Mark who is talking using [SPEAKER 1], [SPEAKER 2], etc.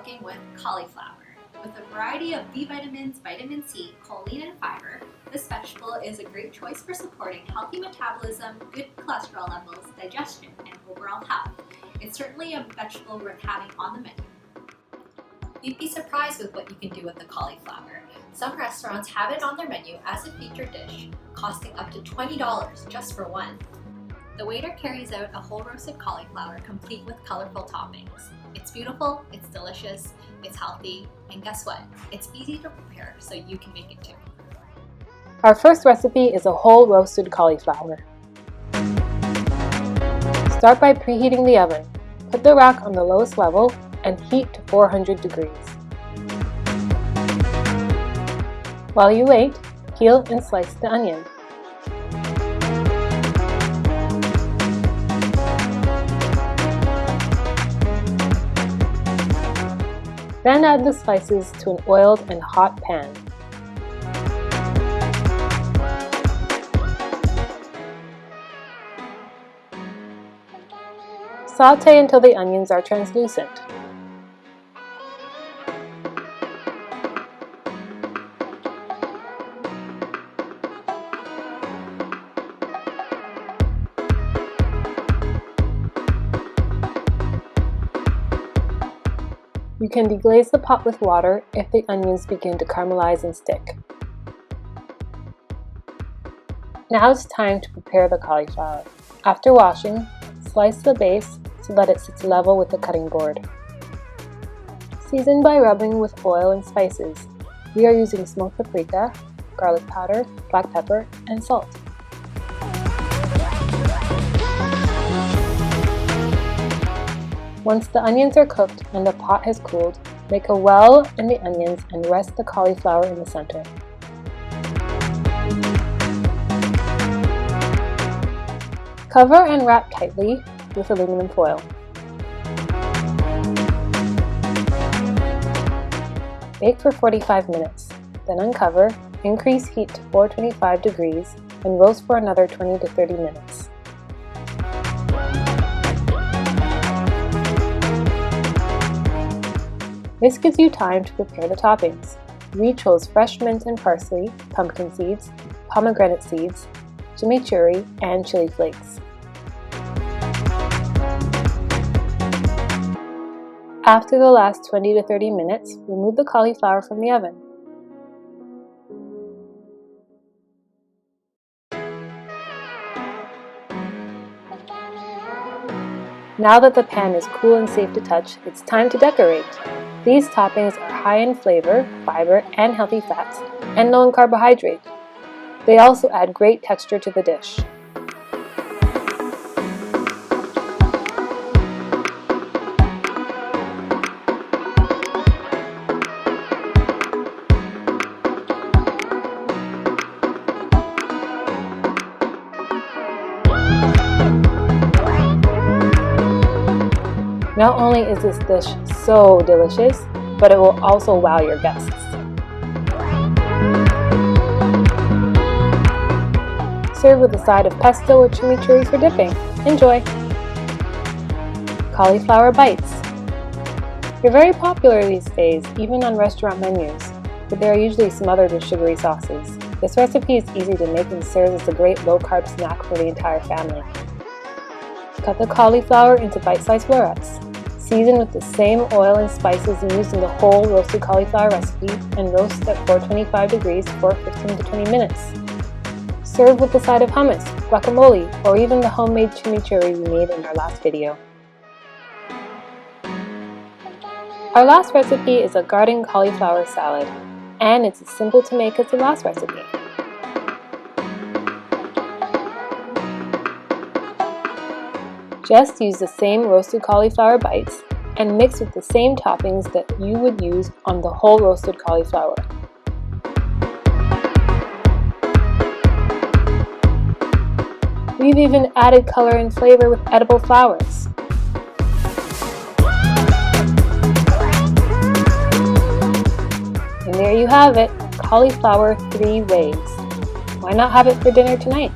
[SPEAKER 1] cooking with cauliflower. With a variety of B vitamins, vitamin C, choline, and fiber, this vegetable is a great choice for supporting healthy metabolism, good cholesterol levels, digestion, and overall health. It's certainly a vegetable worth having on the menu. You'd be surprised with what you can do with the cauliflower. Some restaurants have it on their menu as a featured dish, costing up to $20 just for one. The waiter carries out a whole roasted cauliflower complete with colorful toppings. It's beautiful, it's delicious, it's healthy, and guess what? It's easy to prepare, so you can make it too.
[SPEAKER 2] Our first recipe is a whole roasted cauliflower. Start by preheating the oven. Put the rack on the lowest level and heat to 400 degrees. While you wait, peel and slice the onion. Then add the slices to an oiled and hot pan. Sauté until the onions are translucent. You can deglaze the pot with water if the onions begin to caramelize and stick. Now it's time to prepare the cauliflower. After washing, slice the base so that it sits level with the cutting board. Season by rubbing with oil and spices. We are using smoked paprika, garlic powder, black pepper, and salt. Once the onions are cooked and the pot has cooled, make a well in the onions and rest the cauliflower in the center. Cover and wrap tightly with aluminum foil. Bake for 45 minutes, then uncover, increase heat to 425 degrees, and roast for another 20 to 30 minutes. This gives you time to prepare the toppings. We chose fresh mint and parsley, pumpkin seeds, pomegranate seeds, chimichurri, and chili flakes. After the last 20 to 30 minutes, remove the cauliflower from the oven. Now that the pan is cool and safe to touch, it's time to decorate. These toppings are high in flavor, fiber, and healthy fats, and low in carbohydrate. They also add great texture to the dish. Not only is this dish so delicious, but it will also wow your guests. Serve with a side of pesto or chimichurri for dipping. Enjoy! Cauliflower bites. They're very popular these days, even on restaurant menus, but they are usually smothered with sugary sauces. This recipe is easy to make and serves as a great low-carb snack for the entire family. Cut the cauliflower into bite-sized florets. Season with the same oil and spices used in the whole roasted cauliflower recipe and roast at 425 degrees for 15 to 20 minutes. Serve with a side of hummus, guacamole, or even the homemade chimichurri we made in our last video. Our last recipe is a garden cauliflower salad, and it's as simple to make as the last recipe. Just use the same roasted cauliflower bites and mix with the same toppings that you would use on the whole roasted cauliflower. We've even added color and flavor with edible flowers. And there you have it, cauliflower 3 ways. Why not have it for dinner tonight?